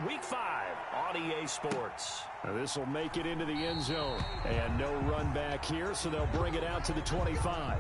Week 5 on EA Sports. This will make it into the end zone. And no run back here, so they'll bring it out to the 25.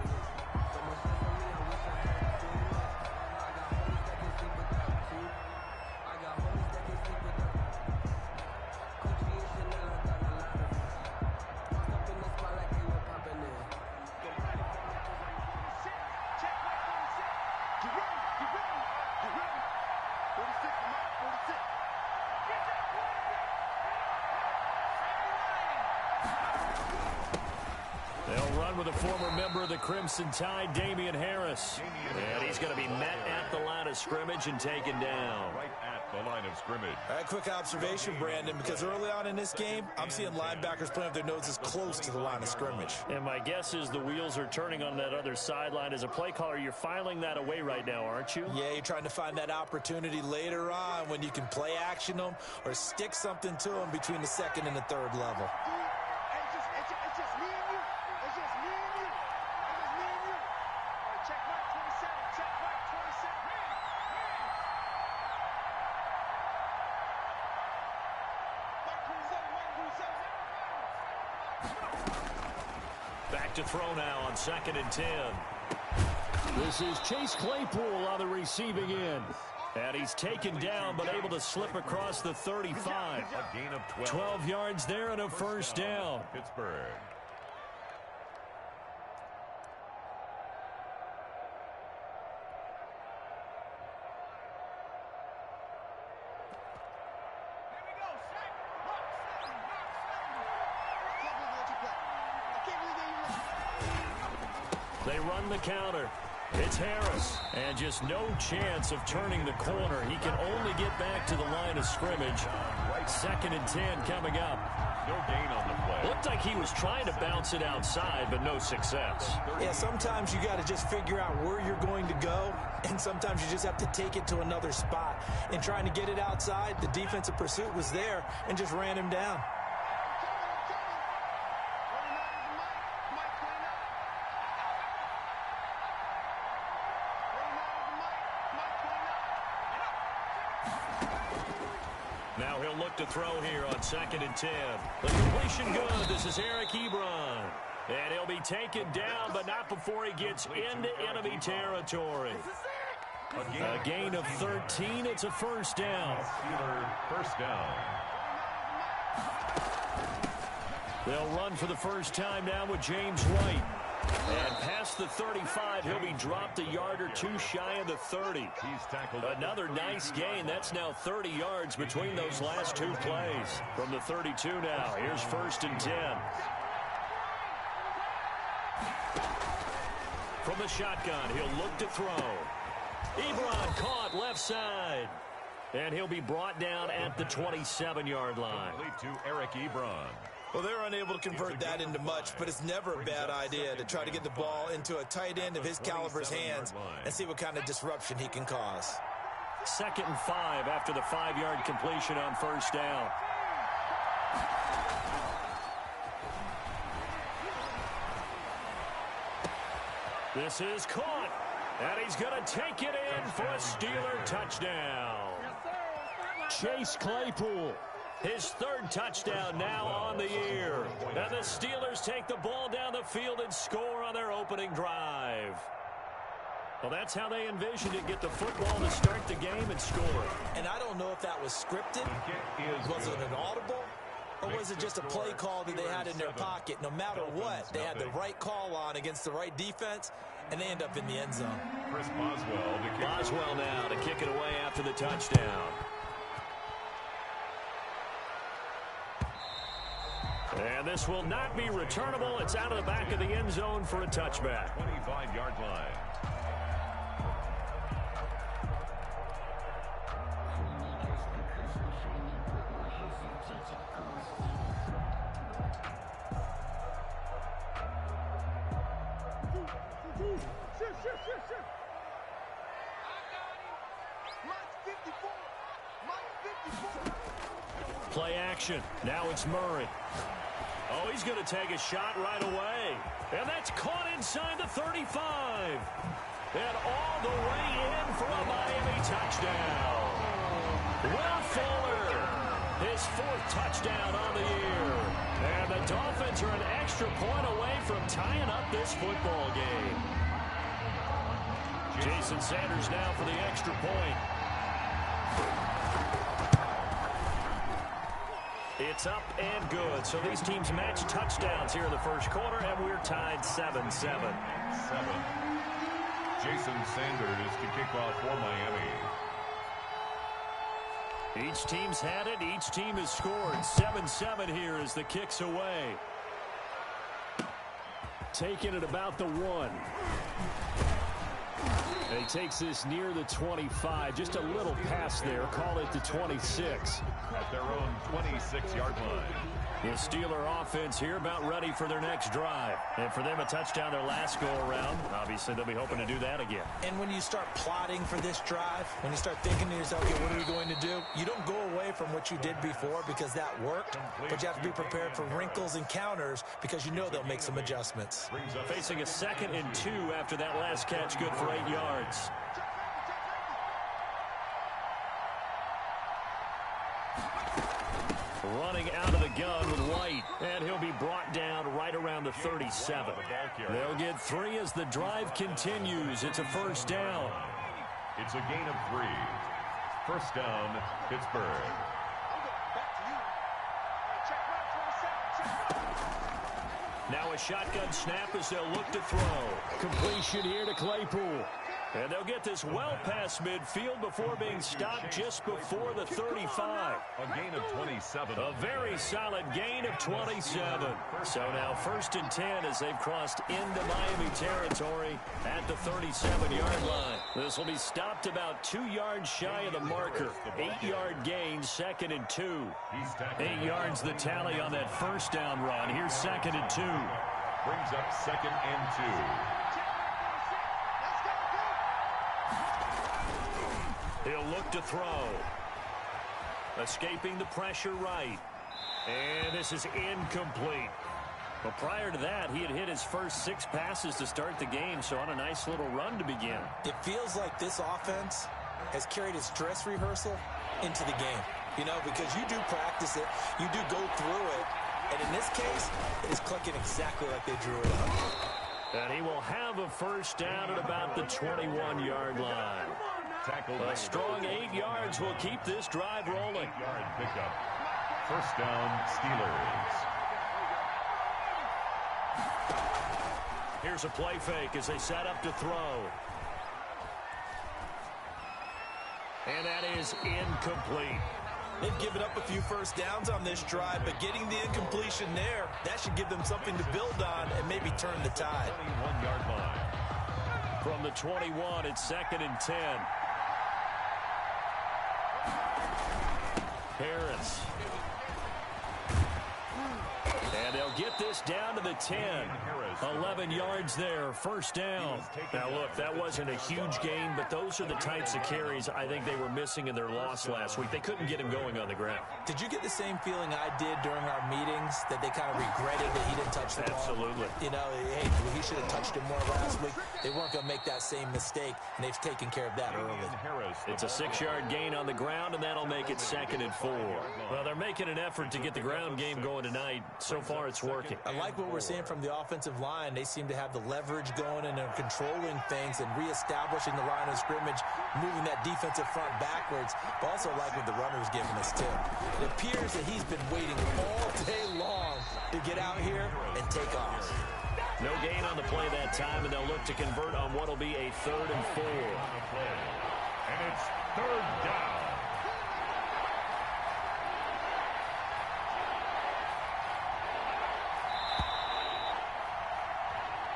They'll run with a former member of the Crimson Tide, Damian Harris. And he's going to be met at the line of scrimmage and taken down. Right at the line of scrimmage. A quick observation, Brandon, because early on in this game, I'm seeing linebackers playing with their noses close to the line of scrimmage. And my guess is the wheels are turning on that other sideline. As a play caller, you're filing that away right now, aren't you? Yeah, you're trying to find that opportunity later on when you can play action them or stick something to them between the second and the third level. Back to throw now on 2nd and 10. This is Chase Claypool on the receiving end. And he's taken down but able to slip across the 35. A gain of 12 yards there and a first down. Pittsburgh. They run the counter. It's Harris. And just no chance of turning the corner. He can only get back to the line of scrimmage. 2nd and 10 coming up. No gain on the play. Looked like he was trying to bounce it outside, but no success. Yeah, sometimes you got to just figure out where you're going to go, and sometimes you just have to take it to another spot. And trying to get it outside, the defensive pursuit was there and just ran him down. Now he'll look to throw here on 2nd and 10. The completion good. This is Eric Ebron. And he'll be taken down, but not before he gets into enemy territory. A gain of 13. It's a first down. First down. They'll run for the first time now with James White. And past the 35, he'll be dropped a yard or two shy of the 30. He's tackled. Another nice gain. That's now 30 yards between those last two plays. From the 32 now, here's 1st and 10. From the shotgun, he'll look to throw. Ebron caught left side. And he'll be brought down at the 27-yard line. Complete to Eric Ebron. Well, they're unable to convert that into much, but it's never a bad idea to try to get the ball into a tight end of his caliber's hands and see what kind of disruption he can cause. 2nd and 5 after the 5-yard completion on first down. This is caught, and he's going to take it in for a Steeler touchdown. Chase Claypool. His 3rd touchdown now on the year. And the Steelers take the ball down the field and score on their opening drive. Well, that's how they envisioned it. Get the football to start the game and score. And I don't know if that was scripted. Was it an audible? Or was it just a play call that they had in their pocket? No matter what, they had the right call on against the right defense, and they end up in the end zone. Chris Boswell now to kick it away after the touchdown. And this will not be returnable. It's out of the back of the end zone for a touchback. 25-yard line. Play action. Now it's Murray. Oh, he's going to take a shot right away. And that's caught inside the 35. And all the way in for a Miami touchdown. Will Fuller his 4th touchdown on the year. And the Dolphins are an extra point away from tying up this football game. Jason Sanders now for the extra point. It's up and good. So these teams match touchdowns here in the first quarter, and we're tied 7-7. 7. Jason Sanders to kick off for Miami. Each team's had it. Each team has scored. 7-7 here as the kick's away. Taking it about the 1. And he takes this near the 25. Just a little pass there. Call it the 26. At their own 26-yard line. The Steeler offense here about ready for their next drive. And for them, a touchdown their last go-around. Obviously, they'll be hoping to do that again. And when you start plotting for this drive, when you start thinking to yourself, okay, what are we going to do? You don't go away from what you did before because that worked, but you have to be prepared for wrinkles and counters because you know they'll make some adjustments. Facing a 2nd and 2 after that last catch, good for 8 yards. Running out of the gun with White, and he'll be brought down right around the 37. They'll get 3 as the drive continues. It's a first down. It's a gain of 3. First down, Pittsburgh. Now a shotgun snap as they'll look to throw. Completion here to Claypool. And they'll get this well past midfield before being stopped just before the 35. A gain of 27. A very solid gain of 27. So now 1st and 10 as they've crossed into Miami territory at the 37-yard line. This will be stopped about 2 yards shy of the marker. 8-yard gain, 2nd and 2. 8 yards the tally on that first down run. Here's 2nd and 2. Brings up 2nd and 2. He'll look to throw. Escaping the pressure right. And this is incomplete. But prior to that, he had hit his first 6 passes to start the game, so on a nice little run to begin. It feels like this offense has carried its dress rehearsal into the game. You know, because you do practice it, you do go through it, and in this case, it is clicking exactly like they drew it up. And he will have a first down at about the 21-yard line. A strong 8 yards will keep this drive rolling. 8-yard pickup. First down, Steelers. Here's a play fake as they set up to throw. And that is incomplete. They've given up a few first downs on this drive, but getting the incompletion there, that should give them something to build on and maybe turn the tide. 21-yard line. From the 21, it's 2nd and 10. Harris. And they'll get this down to the 10. 11 yards there, first down. Now, look, that wasn't a huge gain, but those are the types of carries I think they were missing in their loss last week. They couldn't get him going on the ground. Did you get the same feeling I did during our meetings, that they kind of regretted that he didn't touch the ball? Absolutely. You know, hey, he should have touched him more last week. They weren't going to make that same mistake, and they've taken care of that early. It's a 6-yard gain on the ground, and that'll make it 2nd and 4. Well, they're making an effort to get the ground game going tonight. So far, it's working. I like what we're seeing from the offensive line. They seem to have the leverage going, and they're controlling things and reestablishing the line of scrimmage, moving that defensive front backwards, but also like what the runner's giving us, too. It appears that he's been waiting all day long to get out here and take off. No gain on the play that time, and they'll look to convert on what will be a 3rd and 4. And it's 3rd down.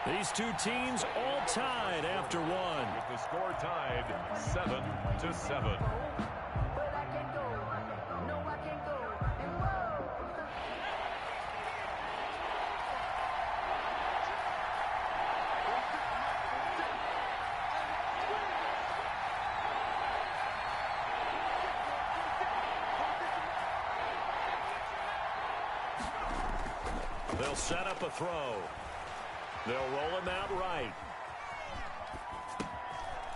These two teams all tied after one. With the score tied 7-7. They'll set up a throw. They'll roll him out right.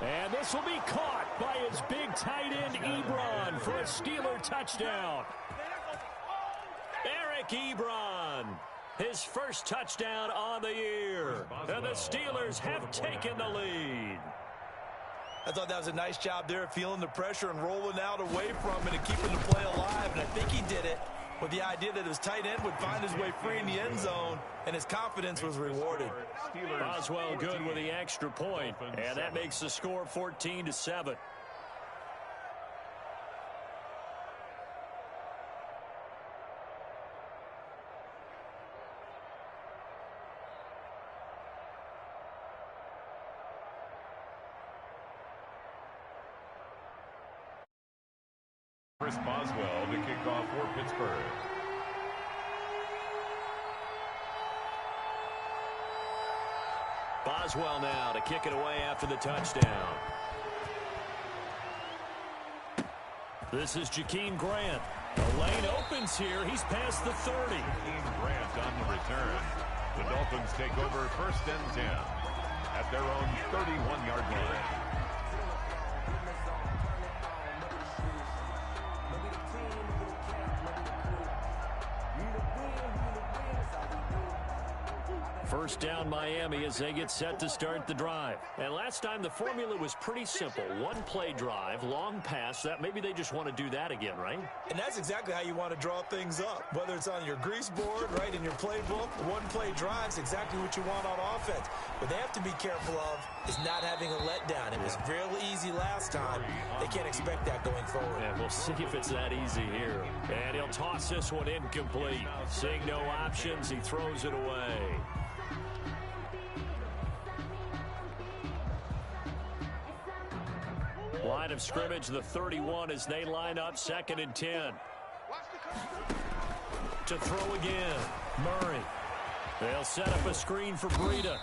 And this will be caught by his big tight end, Ebron, for a Steeler touchdown. Eric Ebron. His first touchdown on the year. And the Steelers have taken the lead. I thought that was a nice job there, feeling the pressure and rolling out away from it and keeping the play alive. And I think he did it with the idea that his tight end would find his way free in the end zone, and his confidence was rewarded. Boswell good with the extra point, and that makes the score 14-7. Chris Boswell to kick off for Pittsburgh. Boswell now to kick it away after the touchdown. This is Jakeem Grant. The lane opens here. He's past the 30. Jakeem Grant on the return. The Dolphins take over 1st and 10 at their own 31-yard line. First down Miami as they get set to start the drive. And last time the formula was pretty simple. One play drive, long pass. That maybe they just want to do that again, right? And that's exactly how you want to draw things up. Whether it's on your grease board, right, in your playbook, one play drive is exactly what you want on offense. What they have to be careful of is not having a letdown. It was real easy last time. They can't expect that going forward. And we'll see if it's that easy here. And he'll toss this one incomplete. Seeing no options, he throws it away. Line of scrimmage, the 31 as they line up 2nd and 10. To throw again, Murray. They'll set up a screen for Breida.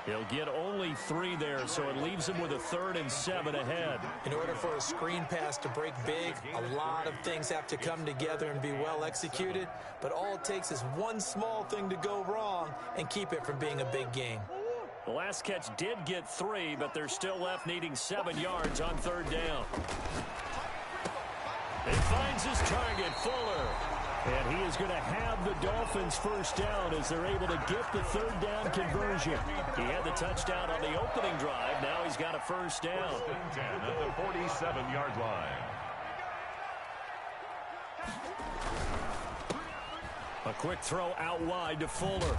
He'll get only 3 there, so it leaves him with a 3rd and 7 ahead. In order for a screen pass to break big, a lot of things have to come together and be well executed, but all it takes is one small thing to go wrong and keep it from being a big gain. The last catch did get 3, but they're still left needing 7 yards on 3rd down. He finds his target, Fuller. And he is going to have the Dolphins first down as they're able to get the 3rd down conversion. He had the touchdown on the opening drive. Now he's got a first down. 10 at the 47-yard line. A quick throw out wide to Fuller.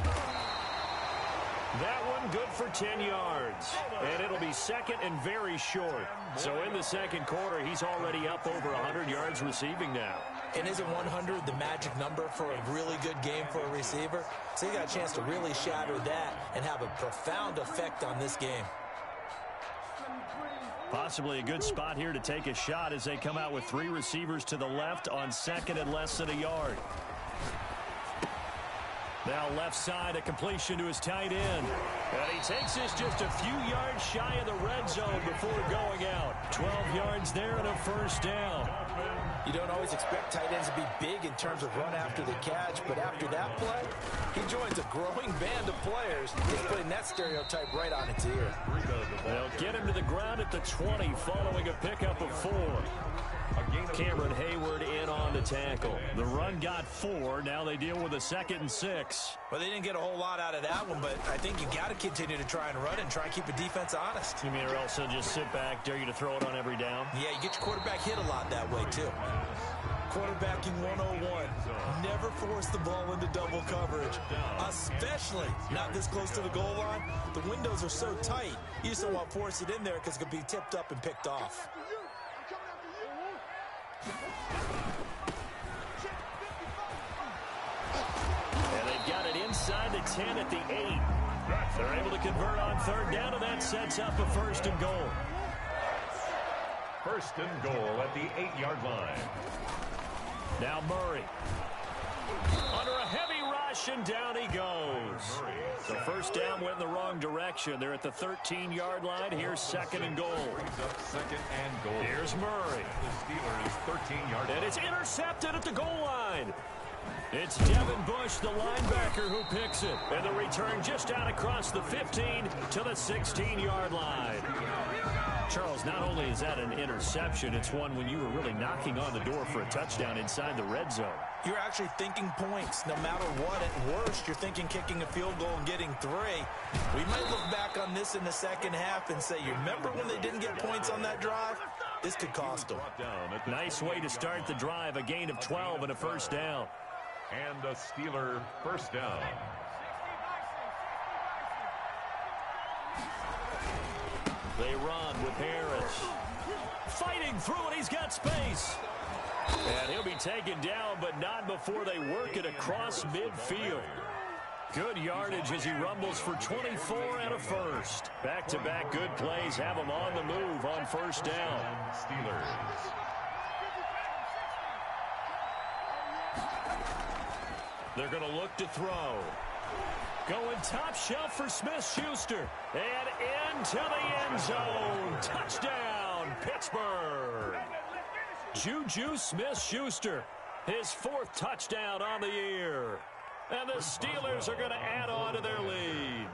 That one good for 10 yards. And it'll be 2nd and very short. So in the 2nd quarter, he's already up over 100 yards receiving now. And isn't 100 the magic number for a really good game for a receiver? So you got a chance to really shatter that and have a profound effect on this game. Possibly a good spot here to take a shot as they come out with 3 receivers to the left on 2nd and less than a yard. Now left side, a completion to his tight end. And he takes this just a few yards shy of the red zone before going out. 12 yards there and a first down. You don't always expect tight ends to be big in terms of run after the catch, but after that play, he joins a growing band of players. He's putting that stereotype right on its ear. They'll get him to the ground at the 20 following a pickup of 4. Cameron Hayward in on the tackle. The run got 4. Now they deal with a 2nd and 6. Well, they didn't get a whole lot out of that one, but I think you got to continue to try and run and try and keep a defense honest. You mean or else they'll just sit back, dare you to throw it on every down? Yeah, you get your quarterback hit a lot that way, too. Quarterbacking 101. Never force the ball into double coverage, especially not this close to the goal line. The windows are so tight, you just don't want to force it in there because it could be tipped up and picked off. And they've got it inside the 10 at the 8. They're able to convert on 3rd down, and that sets up a 1st and goal. 1st and goal at the 8-yard line. Now Murray. Under a heavy rush, and down he goes. The first down went in the wrong direction. They're at the 13-yard line. Here's 2nd and goal. 2nd and goal. Here's Murray. The Steelers' 13-yard line. And it's intercepted at the goal line. It's Devin Bush, the linebacker, who picks it. And the return just out across the 15 to the 16-yard line. Charles, not only is that an interception, it's one when you were really knocking on the door for a touchdown inside the red zone. You're actually thinking points. No matter what, at worst, you're thinking kicking a field goal and getting 3. We might look back on this in the second half and say, you remember when they didn't get points on that drive? This could cost them. Nice way to start the drive, a gain of 12 and a first down. And a Steeler first down. They run with Harris. Fighting through it, he's got space. And he'll be taken down, but not before they work it across midfield. Good yardage as he rumbles for 24 and a first. Back-to-back good plays have him on the move on first down. Steelers. They're going to look to throw. Going top shelf for Smith-Schuster. And into the end zone. Touchdown, Pittsburgh. Juju Smith-Schuster, his 4th touchdown on the year. And the Steelers are going to add on to their lead.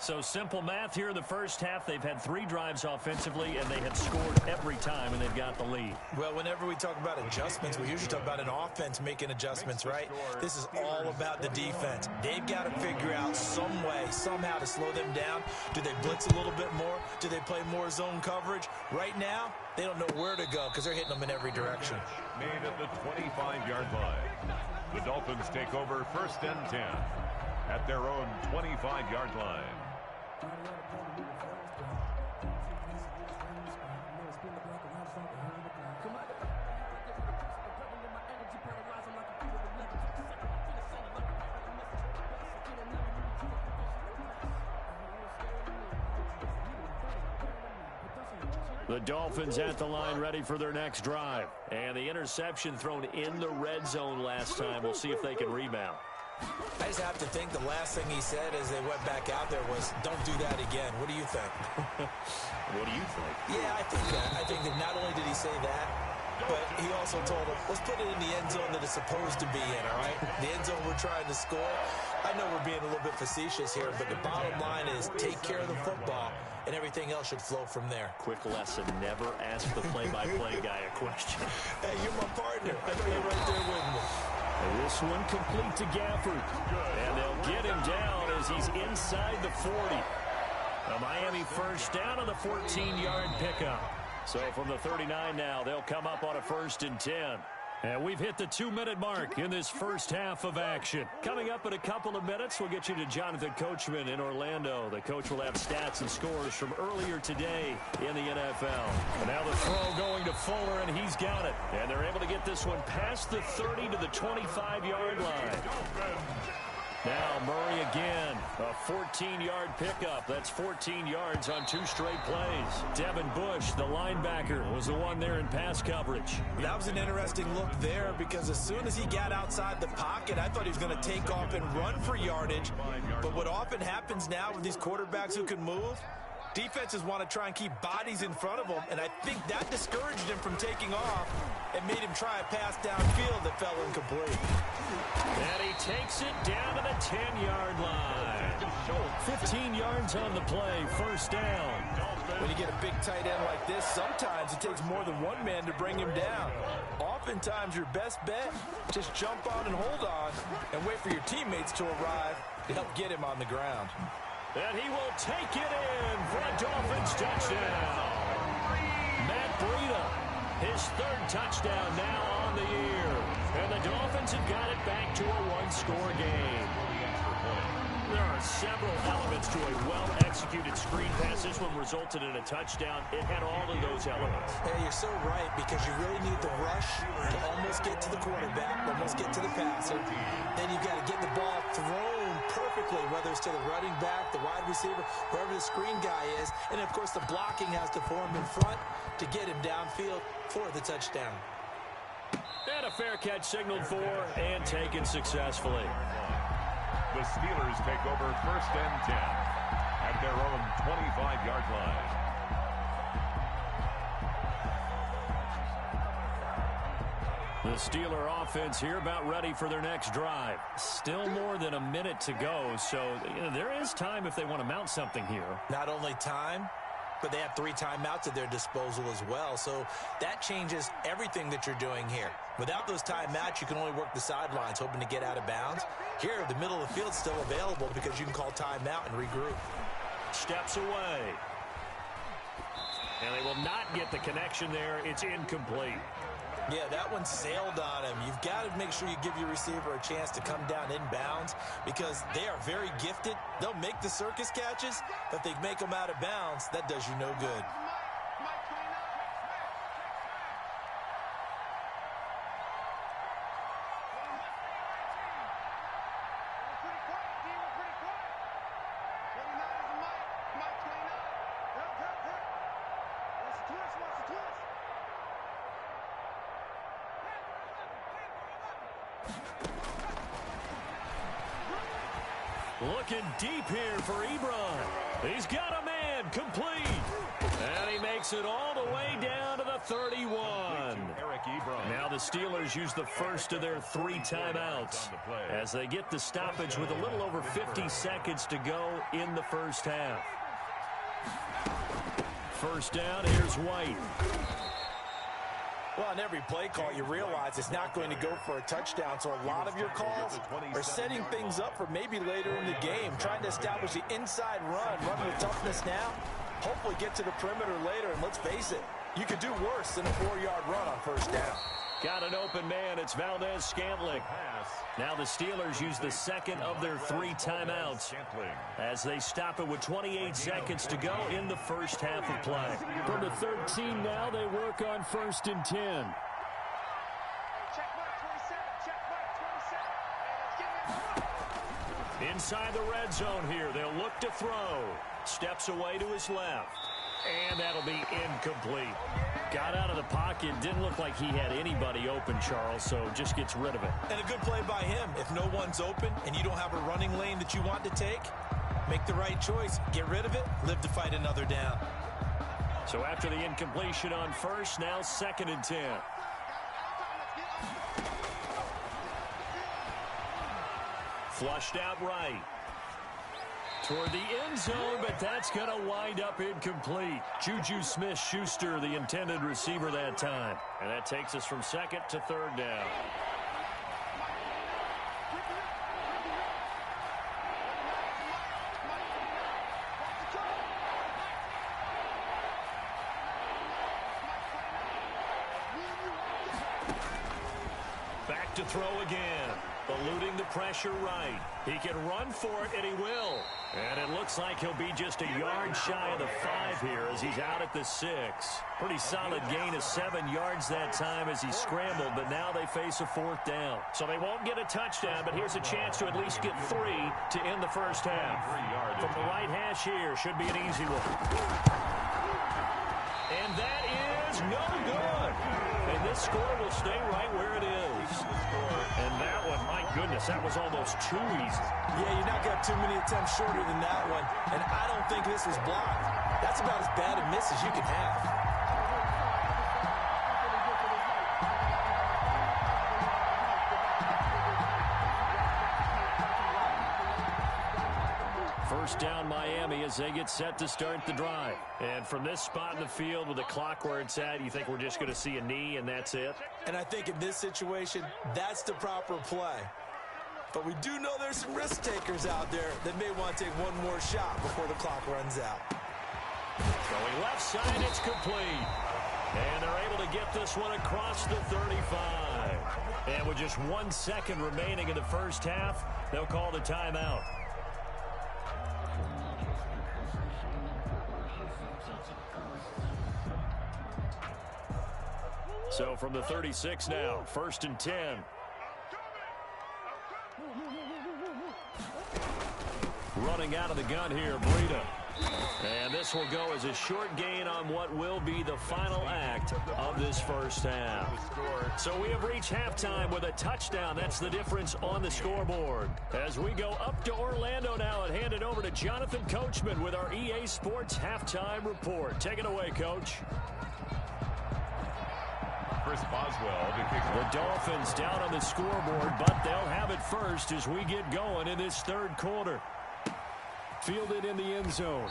So simple math here in the first half. They've had 3 drives offensively, and they have scored every time, and they've got the lead. Well, whenever we talk about adjustments, we usually talk about an offense making adjustments, right? This is all about the defense. They've got to figure out some way, somehow to slow them down. Do they blitz a little bit more? Do they play more zone coverage? Right now, they don't know where to go because they're hitting them in every direction. Made at the 25-yard line. The Dolphins take over first and 10 at their own 25-yard line. The Dolphins at the line ready for their next drive. And the interception thrown in the red zone last time. We'll see if they can rebound. I just have to think the last thing he said as they went back out there was, don't do that again. What do you think? What do you think? Yeah, I think that. I think that not only did he say that, but he also told them, let's put it in the end zone that it's supposed to be in, all right? The end zone we're trying to score. I know we're being a little bit facetious here, but the bottom line is take care of the football, and everything else should flow from there. Quick lesson, never ask the play-by-play guy a question. Hey, you're my partner. I know you're right there with me. And this one complete to Gafford. And they'll get him down as he's inside the 40. A Miami first down on the 14-yard pickup. So from the 39 now, they'll come up on a 1st and 10. And we've hit the 2-minute mark in this first half of action. Coming up in a couple of minutes, we'll get you to Jonathan Coachman in Orlando. The coach will have stats and scores from earlier today in the NFL. And now the throw going to Fuller, and he's got it. And they're able to get this one past the 30 to the 25-yard line. Now Murray again, a 14-yard pickup. That's 14 yards on 2 straight plays. Devin Bush, the linebacker, was the one there in pass coverage. That was an interesting look there because as soon as he got outside the pocket, I thought he was going to take off and run for yardage. But what often happens now with these quarterbacks who can move, defenses want to try and keep bodies in front of them, and I think that discouraged him from taking off and made him try a pass downfield that fell incomplete. And he takes it down to the 10-yard line. 15 yards on the play, first down. When you get a big tight end like this, sometimes it takes more than one man to bring him down. Oftentimes, your best bet, just jump on and hold on and wait for your teammates to arrive to help get him on the ground. And he will take it in for a Dolphins touchdown. Matt Breida, his 3rd touchdown now on the year. And the Dolphins have got it back to a 1-score game. There are several elements to a well-executed screen pass. This one resulted in a touchdown. It had all of those elements. Hey, you're so right because you really need the rush to almost get to the quarterback, almost get to the passer. Then you've got to get the ball thrown perfectly, whether it's to the running back, the wide receiver, wherever the screen guy is. And, of course, the blocking has to form in front to get him downfield for the touchdown. And a fair catch signaled for and taken successfully. The Steelers take over first and 10 at their own 25-yard line. The Steeler offense here about ready for their next drive. Still more than a minute to go, so there is time if they want to mount something here. Not only time, but they have 3 timeouts at their disposal as well. So that changes everything that you're doing here. Without those timeouts, you can only work the sidelines, hoping to get out of bounds. Here, the middle of the field's still available because you can call timeout and regroup. Steps away. And they will not get the connection there. It's incomplete. Yeah, that one sailed on him. You've got to make sure you give your receiver a chance to come down inbounds because they are very gifted. They'll make the circus catches, but if they make them out of bounds, that does you no good. Looking deep here for Ebron. He's got a man, complete. And he makes it all the way down to the 31. Now the Steelers use the first of their 3 timeouts as they get the stoppage with a little over 50 seconds to go in the first half. First down, here's White. Well, on every play call, you realize it's not going to go for a touchdown, so a lot of your calls are setting things up for maybe later in the game, trying to establish the inside run with toughness now, hopefully get to the perimeter later, and let's face it, you could do worse than a 4-yard run on first down. Got an open man. It's Valdez-Scantling. Now the Steelers use the second of their 3 timeouts as they stop it with 28 seconds to go in the first half of play. From the 13 now, they work on 1st and 10. Inside the red zone here. They'll look to throw. Steps away to his left. And that'll be incomplete. Got out of the pocket. Didn't look like he had anybody open, Charles, so just gets rid of it. And a good play by him. If no one's open and you don't have a running lane that you want to take, make the right choice. Get rid of it. Live to fight another down. So after the incompletion on first, now 2nd and 10. Flushed out right. Toward the end zone, but that's going to wind up incomplete. Juju Smith-Schuster, the intended receiver that time. And that takes us from 2nd to 3rd down. Back to throw again. Eluding the pressure right. He can run for it, and he will. And it looks like he'll be just a yard shy of the 5 here as he's out at the 6. Pretty solid gain of 7 yards that time as he scrambled, but now they face a 4th down. So they won't get a touchdown, but here's a chance to at least get 3 to end the first half. From the right hash here, should be an easy one. And that is no good. And this score will stay right where it is. And that one, my goodness, that was almost too easy. Yeah, you're not going to have too many attempts shorter than that one. And I don't think this was blocked. That's about as bad a miss as you can have. First down Miami as they get set to start the drive. And from this spot in the field with the clock where it's at, you think we're just going to see a knee and that's it? And I think in this situation, that's the proper play. But we do know there's some risk takers out there that may want to take one more shot before the clock runs out. Going left side, it's complete. And they're able to get this one across the 35. And with just 1 second remaining in the first half, they'll call the timeout. So from the 36 now, 1st and 10. Running out of the gun here, Breida. And this will go as a short gain on what will be the final act of this first half. So we have reached halftime with a touchdown. That's the difference on the scoreboard. As we go up to Orlando now and hand it over to Jonathan Coachman with our EA Sports Halftime Report. Take it away, Coach. Chris Boswell to kick the Dolphins down on the scoreboard, but they'll have it first as we get going in this 3rd quarter. Fielded in the end zone.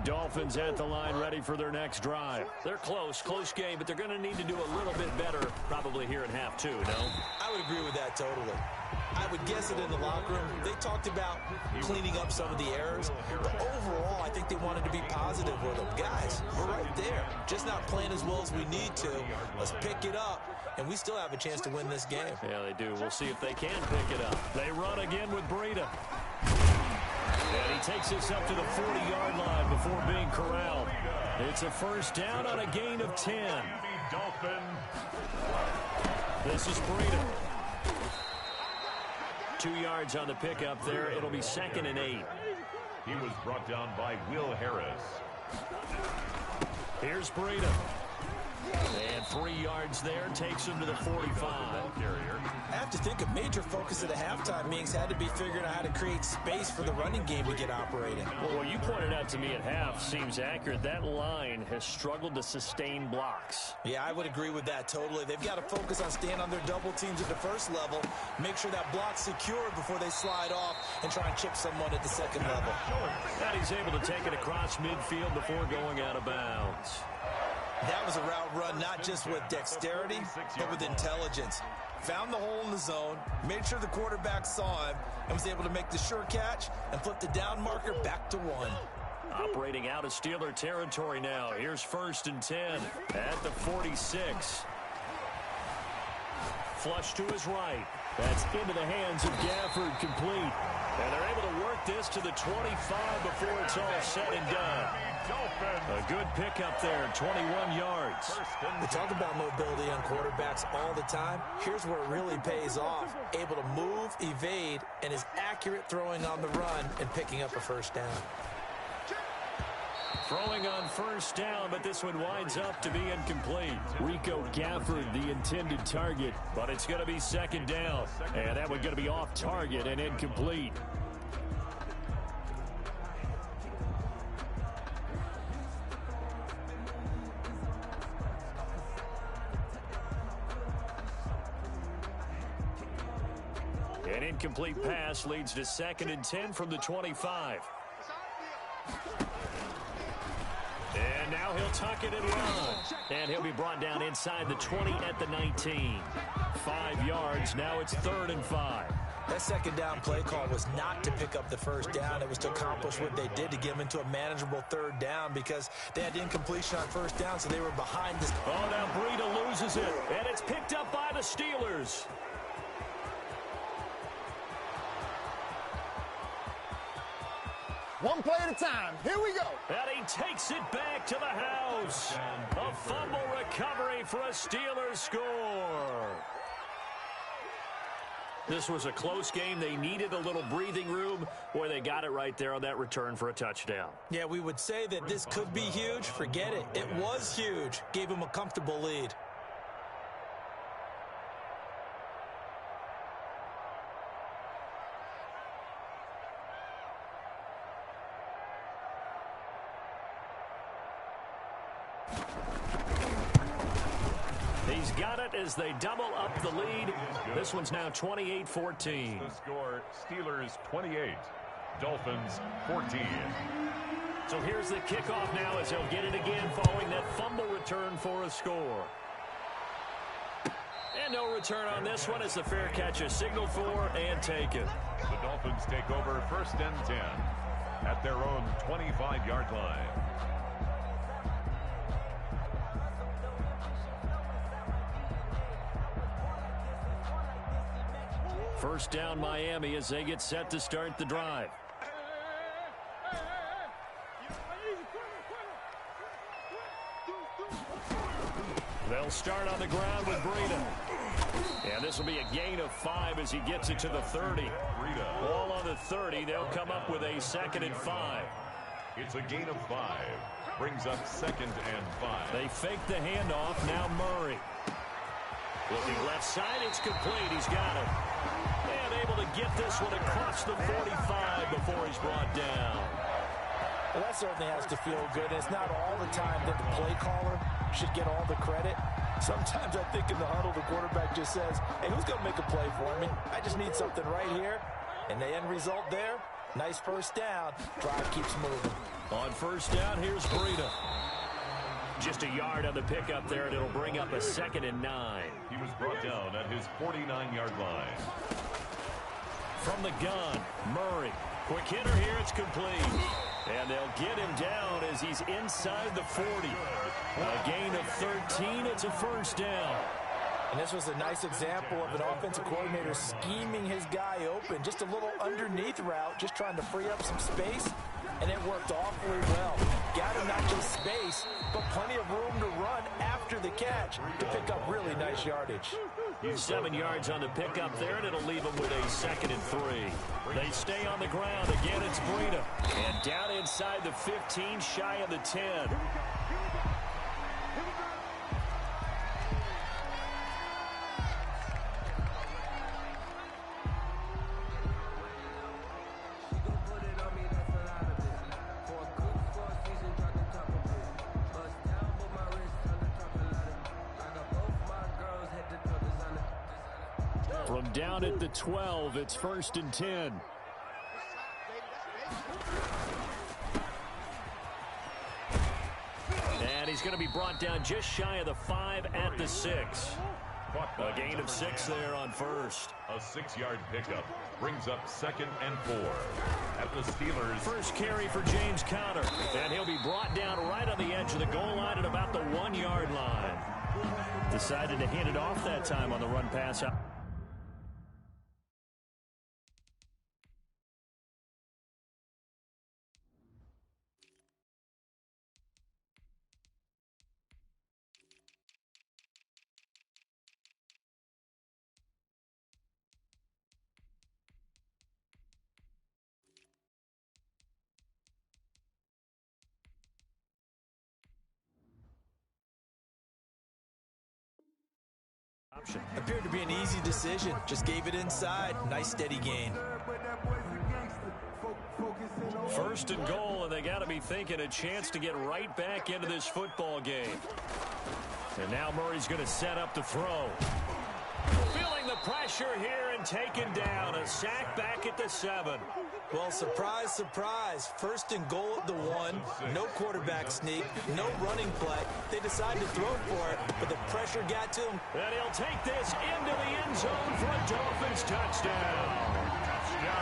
Dolphins at the line ready for their next drive. They're close game, but they're going to need to do a little bit better probably here in half two, no? I would agree with that totally. I would guess that in the locker room, they talked about cleaning up some of the errors, but overall, I think they wanted to be positive with them. Guys, we're right there, just not playing as well as we need to. Let's pick it up, and we still have a chance to win this game. Yeah, they do. We'll see if they can pick it up. They run again with Breida. And he takes us up to the 40-yard line before being corralled. It's a first down on a gain of 10. This is Breida. 2 yards on the pickup there. It'll be 2nd and 8. He was brought down by Will Harris. Here's Breida. And 3 yards there, takes him to the 45. I have to think a major focus at the halftime meetings had to be figuring out how to create space for the running game to get operating. Well, what you pointed out to me at half seems accurate. That line has struggled to sustain blocks. Yeah, I would agree with that totally. They've got to focus on staying on their double teams at the first level, make sure that block's secured before they slide off and try and chip someone at the second level. And he's able to take it across midfield before going out of bounds. That was a route run not just with dexterity, but with intelligence. Found the hole in the zone, made sure the quarterback saw him, and was able to make the sure catch and flip the down marker back to 1. Operating out of Steeler territory now. Here's 1st and 10 at the 46. Flush to his right. That's into the hands of Gafford, complete. And they're able to work this to the 25 before it's all said and done. A good pickup there, 21 yards. We talk about mobility on quarterbacks all the time. Here's where it really pays off. Able to move, evade, and is accurate throwing on the run and picking up a first down. Throwing on first down, but this one winds up to be incomplete. Rico Gafford, the intended target, but it's going to be 2nd down. And that one's going to be off target and incomplete. An incomplete pass leads to 2nd and 10 from the 25. And now he'll tuck it and run. And he'll be brought down inside the 20 at the 19. 5 yards. Now it's 3rd and 5. That 2nd down play call was not to pick up the first down. It was to accomplish what they did to get them into a manageable 3rd down because they had incompletion on first down, so they were behind this. Oh, now Breida loses it. And it's picked up by the Steelers. One play at a time. Here we go. And he takes it back to the house. A fumble recovery for a Steelers score. This was a close game. They needed a little breathing room. Boy, they got it right there on that return for a touchdown. Yeah, we would say that this could be huge. Forget it. It was huge. Gave him a comfortable lead. He's got it as they double up the lead. This one's now 28-14. The score, Steelers 28, Dolphins 14. So here's the kickoff now as he'll get it again following that fumble return for a score. And no return on this one as the fair catch is signaled for and taken. The Dolphins take over 1st and 10 at their own 25-yard line. First down Miami as they get set to start the drive. They'll start on the ground with Breida. And this will be a gain of 5 as he gets it to the 30. Ball on the 30. They'll come up with a 2nd and 5. It's a gain of 5. Brings up 2nd and 5. They fake the handoff. Now Murray. Looking left side. It's complete. He's got it. And able to get this one across the 45 before he's brought down. Well, that certainly has to feel good. It's not all the time that the play caller should get all the credit. Sometimes I think in the huddle, the quarterback just says, hey, who's going to make a play for me? I just need something right here. And the end result there, nice first down. Drive keeps moving. On first down, here's Breida. Just a yard on the pickup there, and it'll bring up a 2nd and 9. He was brought down at his 49-yard line. From the gun, Murray. Quick hitter here, it's complete. And they'll get him down as he's inside the 40. A gain of 13, it's a first down. And this was a nice example of an offensive coordinator scheming his guy open. Just a little underneath route, just trying to free up some space. And it worked awfully well. Got him not just space, but plenty of room to run after the catch to pick up really nice yardage. 7 yards on the pickup there, and it'll leave them with a 2nd and 3. They stay on the ground. Again, it's Breida. And down inside the 15, shy of the 10. From down at the 12, it's 1st and 10. And he's going to be brought down just shy of the 5 at the 6. A gain of 6 there on first. A 6-yard pickup brings up 2nd and 4 at the Steelers. First carry for James Conner. And he'll be brought down right on the edge of the goal line at about the 1-yard line. Decided to hand it off that time on the run pass out. Appeared to be an easy decision. Just gave it inside. Nice steady gain. 1st and goal, and they got to be thinking a chance to get right back into this football game. And now Murray's going to set up the throw. Feeling the pressure here and taken down. A sack back at the 7. Well, surprise, surprise. 1st and goal at the 1. No quarterback sneak. No running play. They decided to throw for it, but the pressure got to him. And he'll take this into the end zone for a Dolphins touchdown.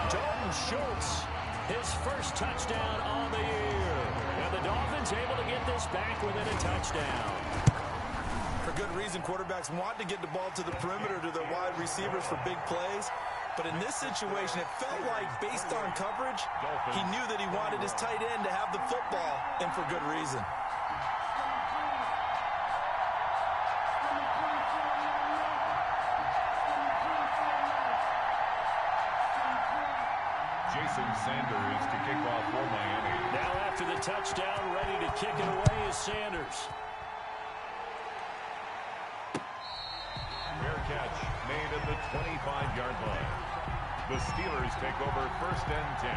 Dalton Schultz, his first touchdown on the year. And the Dolphins able to get this back within a touchdown. For good reason, quarterbacks want to get the ball to the perimeter to their wide receivers for big plays. But in this situation, it felt like, based on coverage, he knew that he wanted his tight end to have the football, and for good reason. Jason Sanders to kick off for Miami. Now after the touchdown, ready to kick it away is Sanders. Fair catch made at the 25-yard line. The Steelers take over 1st and 10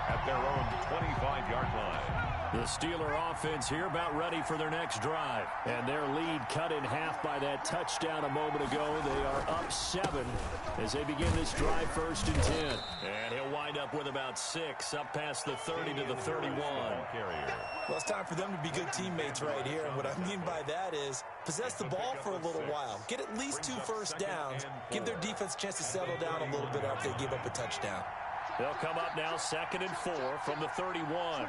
at their own 25-yard line. The Steeler offense here about ready for their next drive. And their lead cut in half by that touchdown a moment ago. They are up 7 as they begin this drive 1st and 10. And he'll wind up with about 6 up past the 30 to the 31. Well, it's time for them to be good teammates right here. And what I mean by that is possess the ball for a little while. Get at least 2 first downs. Give their defense a chance to settle down a little bit after they give up a touchdown. They'll come up now 2nd and 4 from the 31.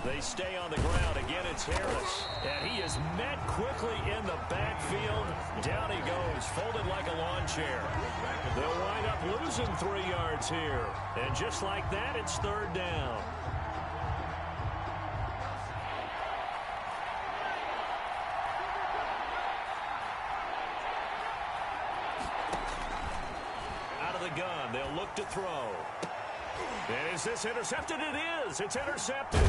They stay on the ground. Again, it's Harris. And he is met quickly in the backfield. Down he goes, folded like a lawn chair. They'll wind up losing 3 yards here. And just like that, it's 3rd down. Out of the gun, they'll look to throw. And is this intercepted? It is. It's intercepted.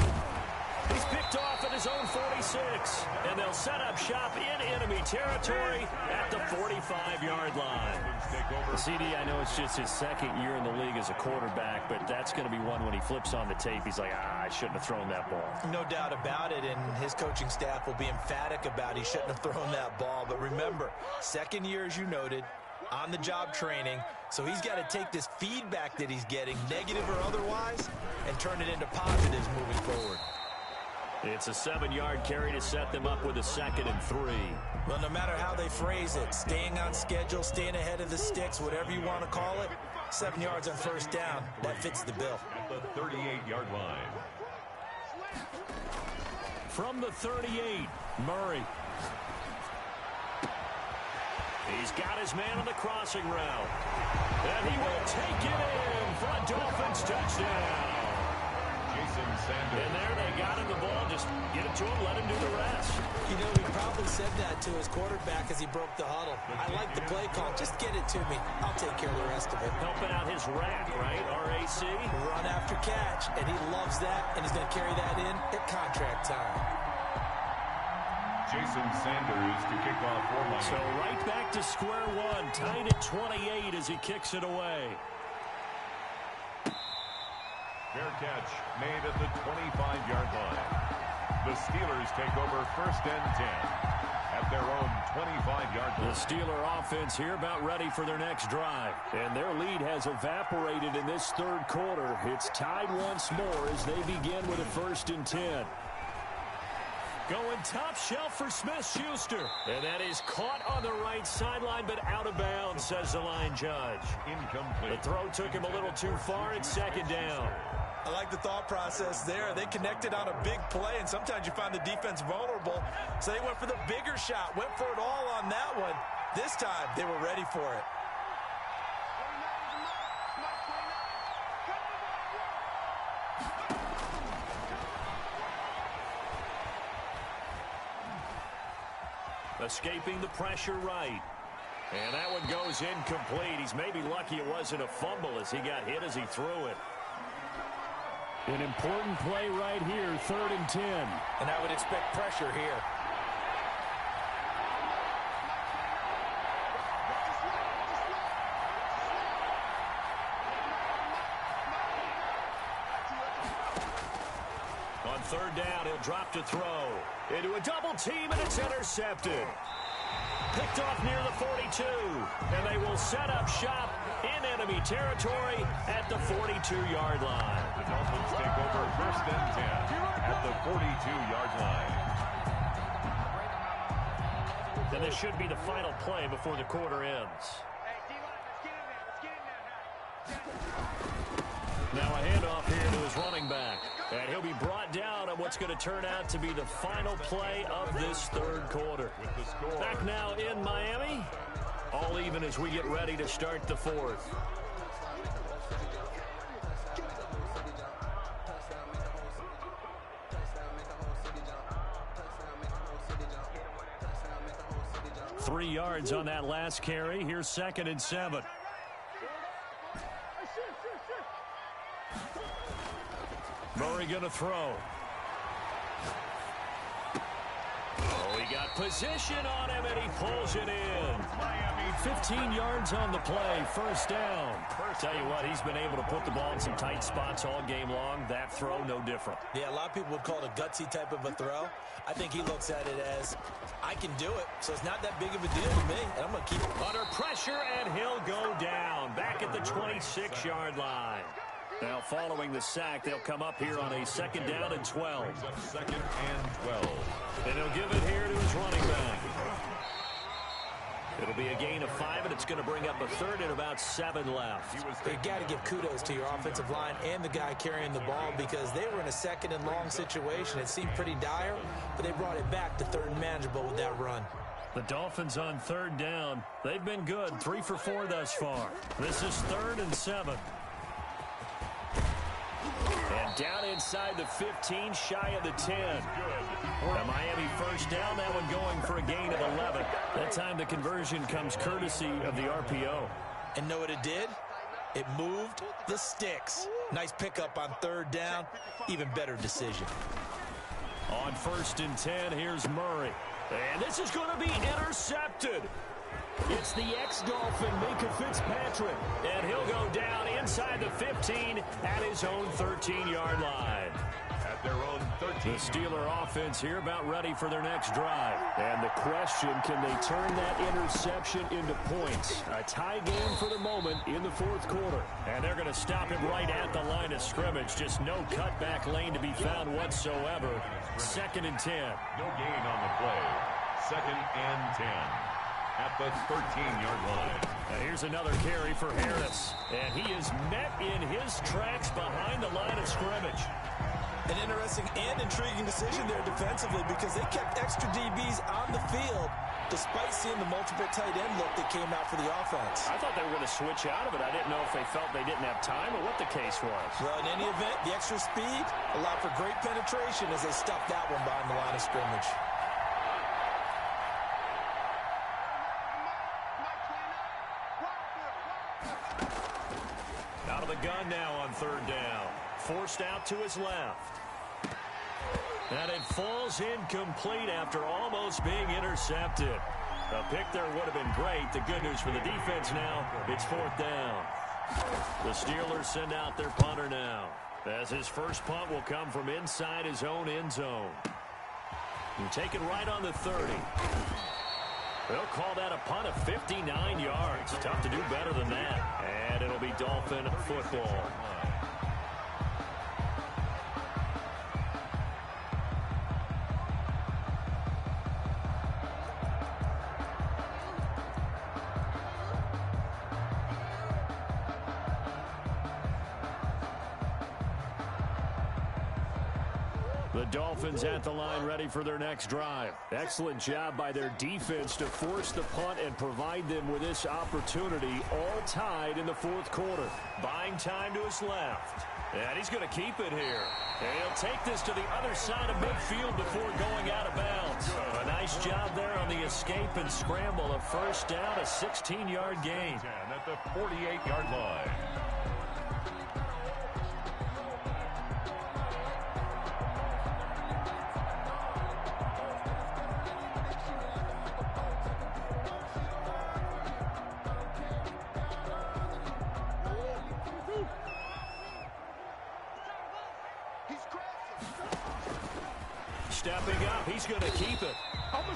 He's picked off at his own 46. And they'll set up shop in enemy territory at the 45-yard line. CD, I know it's just his 2nd year in the league as a quarterback, but that's going to be one when he flips on the tape. He's like, I shouldn't have thrown that ball. No doubt about it, and his coaching staff will be emphatic about he shouldn't have thrown that ball. But remember, 2nd year, as you noted, on-the-job training, so he's got to take this feedback that he's getting, negative or otherwise, and turn it into positives moving forward. It's a 7-yard carry to set them up with a 2nd and 3. Well, no matter how they phrase it, staying on schedule, staying ahead of the sticks, whatever you want to call it, 7 yards on first down, that fits the bill. At the 38-yard line. From the 38, Murray. He's got his man on the crossing route. And he will take it in for a Dolphins touchdown. Jason Sanders. And there they got him the ball. Just get it to him, let him do the rest. You know, he probably said that to his quarterback as he broke the huddle. I like the play call. Just get it to me. I'll take care of the rest of it. Helping out his rack, right? RAC. Run after catch, and he loves that, and he's going to carry that in at contract time. Jason Sanders to kick off for Miami. So right back to square one, tied at 28 as he kicks it away. Fair catch made at the 25-yard line. The Steelers take over 1st and 10 at their own 25-yard line. The Steeler offense here about ready for their next drive. And their lead has evaporated in this 3rd quarter. It's tied once more as they begin with a 1st and 10. Going top shelf for Smith-Schuster. And that is caught on the right sideline, but out of bounds, says the line judge. Incomplete. The throw took him a little too far. It's 2nd down. I like the thought process there. They connected on a big play, and sometimes you find the defense vulnerable. So they went for the bigger shot, went for it all on that one. This time, they were ready for it. Escaping the pressure right. And that one goes incomplete. He's maybe lucky it wasn't a fumble as he got hit as he threw it. An important play right here, 3rd and 10. And I would expect pressure here. On 3rd down, he'll drop to throw. Into a double team, and it's intercepted. Picked off near the 42. And they will set up shop in enemy territory at the 42-yard line. The Dolphins take over 1st and 10 at the 42-yard line. And this should be the final play before the quarter ends. Now a handoff here to his running back. And he'll be brought down on what's going to turn out to be the final play of this 3rd quarter. Back now in Miami. All even as we get ready to start the 4th. Three yards on that last carry. Here's 2nd and 7. Murray going to throw. Oh, he got position on him, and he pulls it in. 15 yards on the play, 1st down. Tell you what, he's been able to put the ball in some tight spots all game long. That throw, no different. Yeah, a lot of people would call it a gutsy type of a throw. I think he looks at it as, I can do it, so it's not that big of a deal to me, and I'm going to keep it. Under pressure, and he'll go down. Back at the 26-yard line. Now, following the sack, they'll come up here on a 2nd down and 12. 2nd and 12. And he'll give it here to his running back. It'll be a gain of 5, and it's going to bring up a 3rd and about 7 left. You got to give kudos to your offensive line and the guy carrying the ball because they were in a 2nd and long situation. It seemed pretty dire, but they brought it back to 3rd and manageable with that run. The Dolphins on 3rd down. They've been good, 3 for 4 thus far. This is 3rd and 7. And down inside the 15, shy of the 10. The Miami 1st down, that one going for a gain of 11. That time the conversion comes courtesy of the RPO. And know what it did? It moved the sticks. Nice pickup on 3rd down. Even better decision. On 1st and 10, here's Murray. And this is going to be intercepted. It's the ex-Dolphin, Minka Fitzpatrick. And he'll go down inside the 15 at his own 13-yard line. At at their own 13. The Steeler offense here about ready for their next drive. And the question, can they turn that interception into points? A tie game for the moment in the fourth quarter. And they're going to stop him right at the line of scrimmage. Just no cutback lane to be found whatsoever. 2nd and 10. No gain on the play. 2nd and 10 at the 13-yard line. And here's another carry for Harris. And he is met in his tracks behind the line of scrimmage. An interesting and intriguing decision there defensively because they kept extra DBs on the field despite seeing the multiple tight end look that came out for the offense. I thought they were going to switch out of it. I didn't know if they felt they didn't have time or what the case was. Well, in any event, the extra speed allowed for great penetration as they stuffed that one behind the line of scrimmage. Out of the gun now on 3rd down. Forced out to his left. And it falls incomplete after almost being intercepted. A pick there would have been great. The good news for the defense now, it's 4th down. The Steelers send out their punter now, as his first punt will come from inside his own end zone. And taken right on the 30. They'll call that a punt of 59 yards. Tough to do better than that. And it'll be Dolphin football. The Dolphins at the line ready for their next drive. Excellent job by their defense to force the punt and provide them with this opportunity, all tied in the fourth quarter. Buying time to his left. And he's going to keep it here. And he'll take this to the other side of midfield before going out of bounds. A nice job there on the escape and scramble. A first down, a 16-yard gain. At the 48-yard line. Stepping up, he's going to keep it.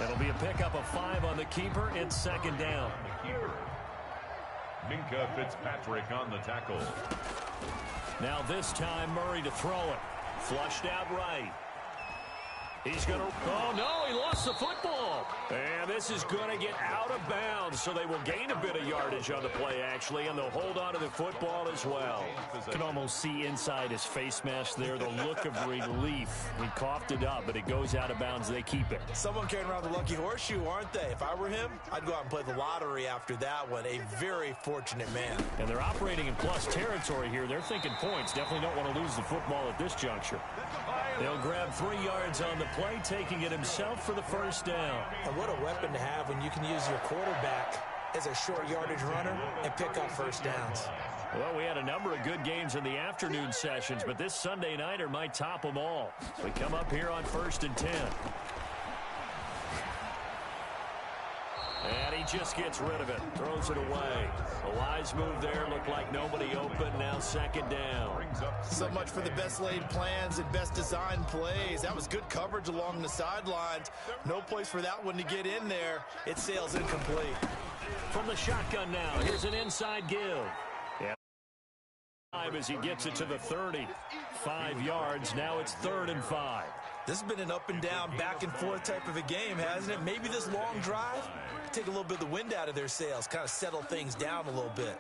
It'll be a pickup of 5 on the keeper and 2nd down. Minka Fitzpatrick on the tackle. Now this time Murray to throw it. Flushed out right. He's going to... Oh, no, he lost the football. And this is going to get out of bounds, so they will gain a bit of yardage on the play, actually, and they'll hold on to the football as well. You can almost see inside his face mask there the look of relief. He coughed it up, but it goes out of bounds. They keep it. Someone carrying around the lucky horseshoe, aren't they? If I were him, I'd go out and play the lottery after that one. A very fortunate man. And they're operating in plus territory here. They're thinking points. Definitely don't want to lose the football at this juncture. They'll grab 3 yards on the play, taking it himself for the first down. And what a weapon to have when you can use your quarterback as a short yardage runner and pick up first downs. Well, we had a number of good games in the afternoon sessions, but this Sunday nighter might top them all. We come up here on 1st and 10. And he just gets rid of it, throws it away. A wise move there, looked like nobody open, now 2nd down. So much for the best laid plans and best designed plays. That was good coverage along the sidelines. No place for that one to get in there. It sails incomplete. From the shotgun now, here's an inside give. Yeah. As he gets it to the 30. 5 yards, now it's 3rd and 5. This has been an up and down, back and forth type of a game, hasn't it? Maybe this long drive take a little bit of the wind out of their sails, kind of settle things down a little bit.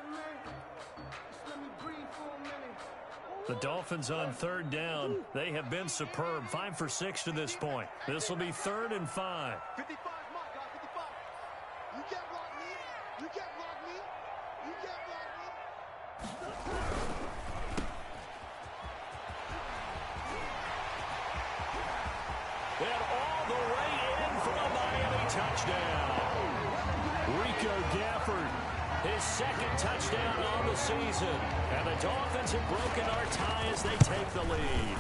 The Dolphins on 3rd down. They have been superb. 5 for 6 to this point. This will be 3rd and 5. 55, mark, 55. You can't block me. You can't block me. You can't block me. And all the way in for a Miami touchdown. Rico Gafford, his 2nd touchdown on the season. And the Dolphins have broken our tie as they take the lead.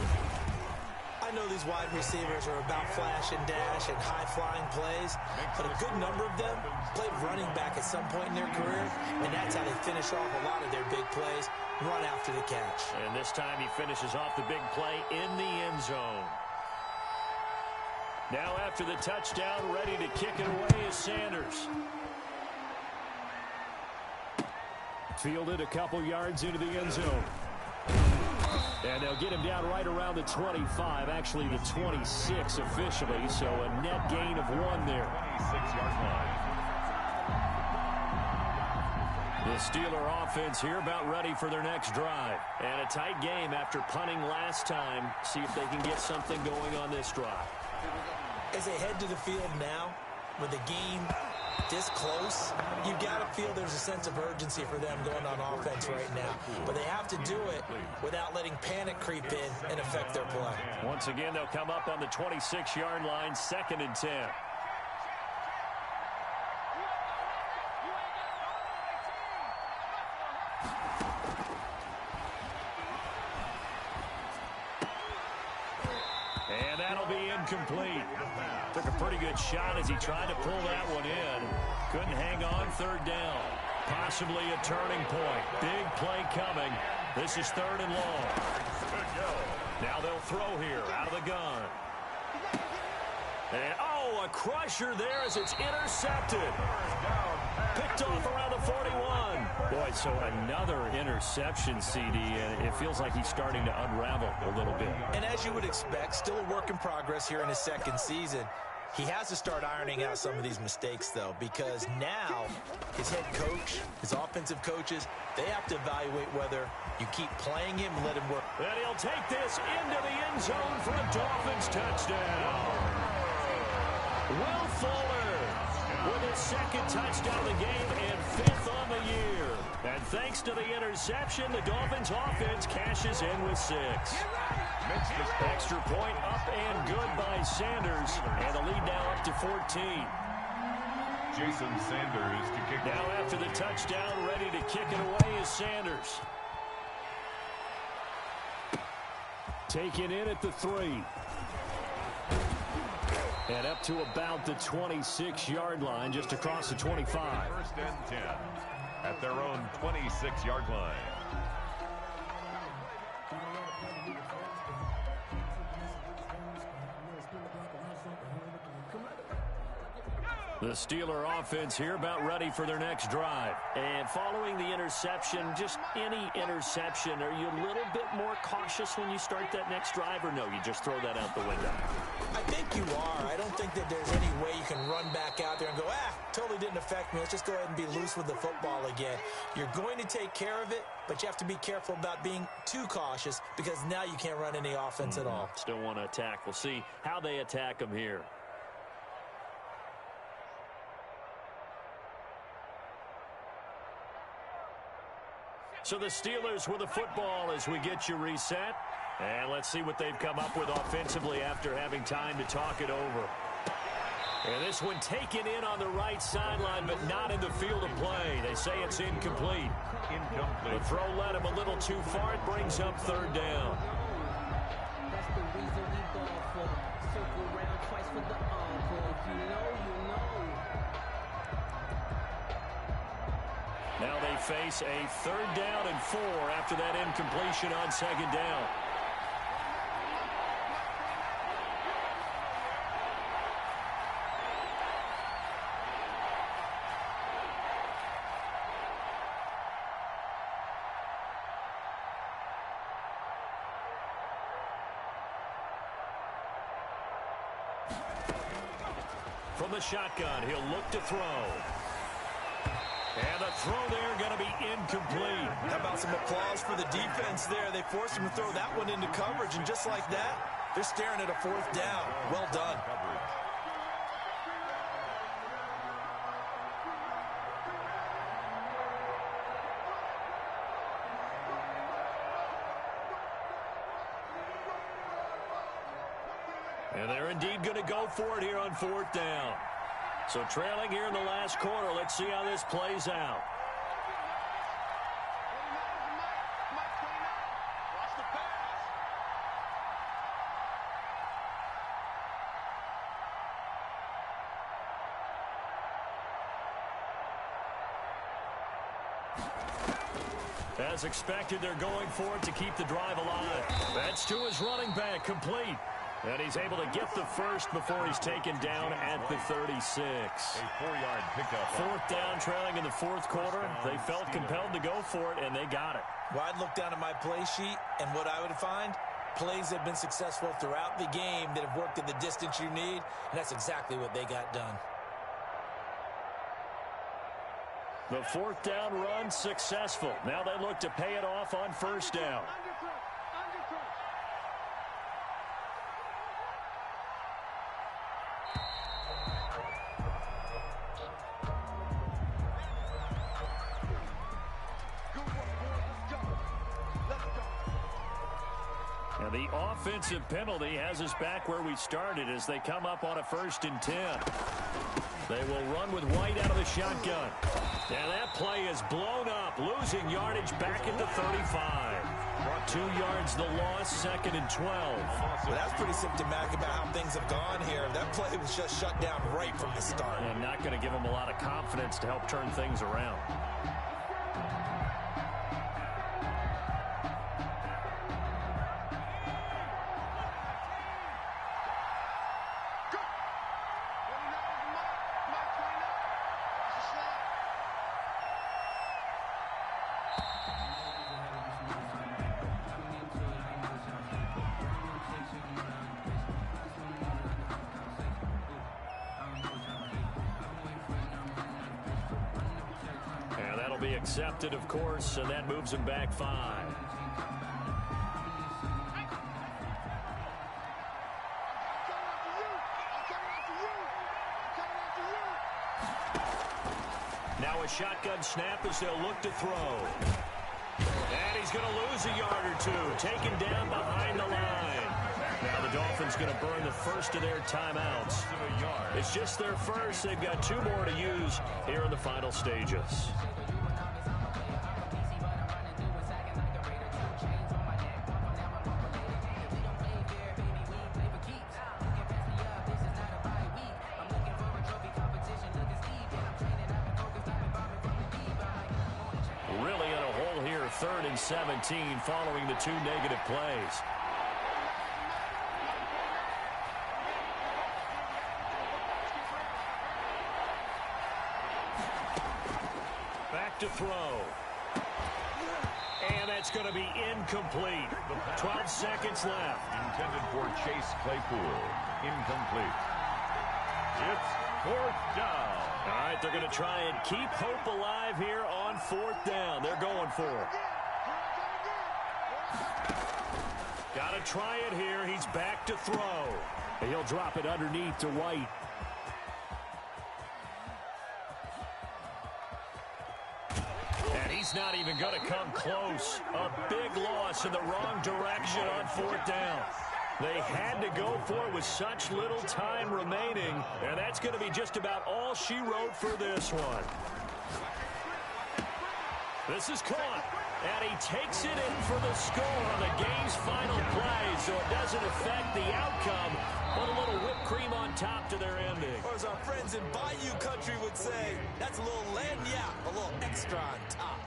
I know these wide receivers are about flash and dash and high-flying plays, but a good number of them played running back at some point in their career, and that's how they finish off a lot of their big plays, run after the catch. And this time he finishes off the big play in the end zone. Now after the touchdown, ready to kick it away is Sanders. Fielded a couple yards into the end zone. And they'll get him down right around the 25, actually the 26 officially, so a net gain of 1 there. 26-yard line. The Steeler offense here about ready for their next drive. And a tight game after punting last time. See if they can get something going on this drive. As they head to the field now, with the game this close, you've got to feel there's a sense of urgency for them going on offense right now. But they have to do it without letting panic creep in and affect their play. Once again, they'll come up on the 26-yard line, 2nd and 10. And that'll be incomplete. Took a pretty good shot as he tried to pull that one in. Couldn't hang on, 3rd down. Possibly a turning point. Big play coming. This is 3rd and long. Now they'll throw here out of the gun. And, a crusher there as it's intercepted. Picked off around the 41. Boy, so another interception, CD, and it feels like he's starting to unravel a little bit. And as you would expect, still a work in progress here in his 2nd season. He has to start ironing out some of these mistakes, though, because now his head coach, his offensive coaches, they have to evaluate whether you keep playing him and let him work. And he'll take this into the end zone for a Dolphins touchdown. Will Fuller with his 2nd touchdown of the game and 5th on the year. And thanks to the interception, the Dolphins offense cashes in with 6. Extra point up and good by Sanders. And the lead now up to 14. Jason Sanders to kick. Now after the touchdown, ready to kick it away is Sanders. Taken in at the 3. And up to about the 26-yard line, just across the 25. 1st and 10 at their own 26-yard line. The Steeler offense here about ready for their next drive. And following the interception, just any interception, are you a little bit more cautious when you start that next drive, or no, you just throw that out the window? I think you are. I don't think that there's any way you can run back out there and go, totally didn't affect me. Let's just go ahead and be loose with the football again. You're going to take care of it, but you have to be careful about being too cautious because now you can't run any offense at all. Still want to attack. We'll see how they attack them here. So the Steelers with the football as we get you reset. And let's see what they've come up with offensively after having time to talk it over. And this one taken in on the right sideline, but not in the field of play. They say it's incomplete. The throw led him a little too far. It brings up 3rd down. That's the reason we go for. Circle around twice for the encore. If you know, you know. Now they face a 3rd down and 4 after that incompletion on 2nd down. From the shotgun, he'll look to throw. And the throw there going to be incomplete. How about some applause for the defense there? They forced him to throw that one into coverage, and just like that, they're staring at a 4th down. Well done. And they're indeed going to go for it here on 4th down. So trailing here in the last quarter. Let's see how this plays out. As expected, they're going for it to keep the drive alive. That's to his running back, complete. And he's able to get the first before he's taken down at the 36. A 4-yard pickup. Fourth down, trailing in the fourth quarter. They felt compelled to go for it, and they got it. Well, I'd look down at my play sheet, and what I would find, plays have been successful throughout the game that have worked at the distance you need, and that's exactly what they got done. The fourth down run successful. Now they look to pay it off on first down. And the offensive penalty has us back where we started as they come up on a 1st and 10. They will run with White out of the shotgun. And that play is blown up, losing yardage back at the 35. 2 yards the loss, 2nd and 12. Well, that's pretty symptomatic about how things have gone here. That play was just shut down right from the start. And not going to give them a lot of confidence to help turn things around. Be accepted, of course, and that moves him back 5. Now a shotgun snap as they'll look to throw. And he's going to lose a yard or two, taken down behind the line. Now the Dolphins going to burn the first of their timeouts. It's just their first. They've got 2 more to use here in the final stages. Really in a hole here, 3rd and 17 following the 2 negative plays. Back to throw. And that's going to be incomplete. 12 seconds left. Intended for Chase Claypool. Incomplete. It's 4th down. All right, they're going to try and keep hope alive here on 4th down. They're going for it. Got to try it here. He's back to throw. And he'll drop it underneath to White. And he's not even going to come close. A big loss in the wrong direction on 4th down. They had to go for it with such little time remaining, and that's going to be just about all she wrote for this one. This is caught, and he takes it in for the score on the game's final play, so it doesn't affect the outcome, but a little whipped cream on top to their ending. Or as our friends in Bayou Country would say, that's a little lagniappe, a little extra on top.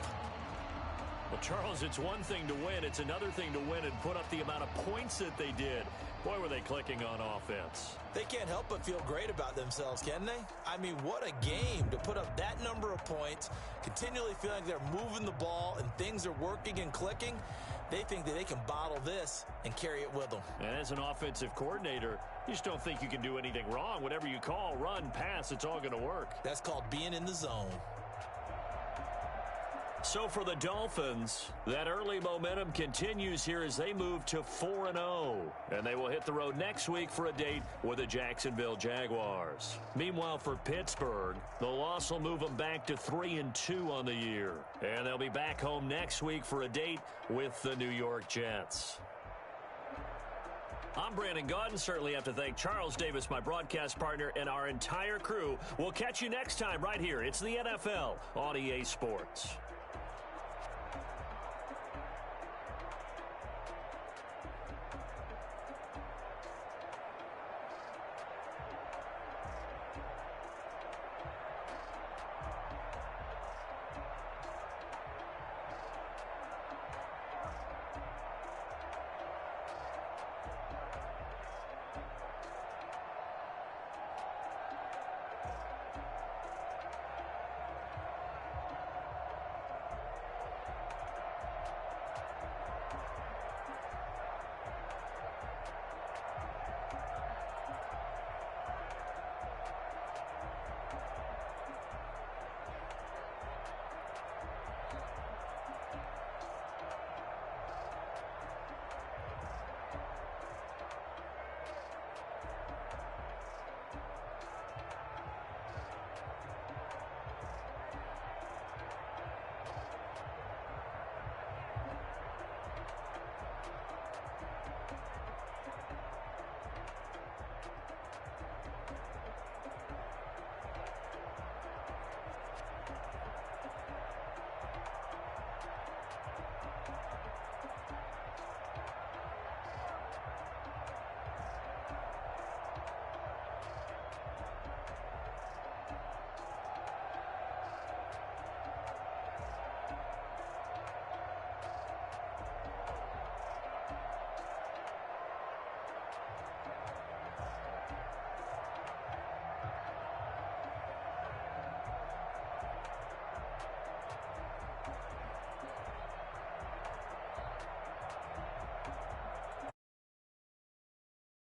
Well, Charles, it's one thing to win. It's another thing to win and put up the amount of points that they did. Boy, were they clicking on offense. They can't help but feel great about themselves, can they? I mean, what a game to put up that number of points, continually feeling like they're moving the ball and things are working and clicking. They think that they can bottle this and carry it with them. And as an offensive coordinator, you just don't think you can do anything wrong. Whatever you call, run, pass, it's all going to work. That's called being in the zone. So for the Dolphins, that early momentum continues here as they move to 4-0. And they will hit the road next week for a date with the Jacksonville Jaguars. Meanwhile, for Pittsburgh, the loss will move them back to 3-2 on the year. And they'll be back home next week for a date with the New York Jets. I'm Brandon Gaudin. Certainly have to thank Charles Davis, my broadcast partner, and our entire crew. We'll catch you next time right here. It's the NFL on EA Sports.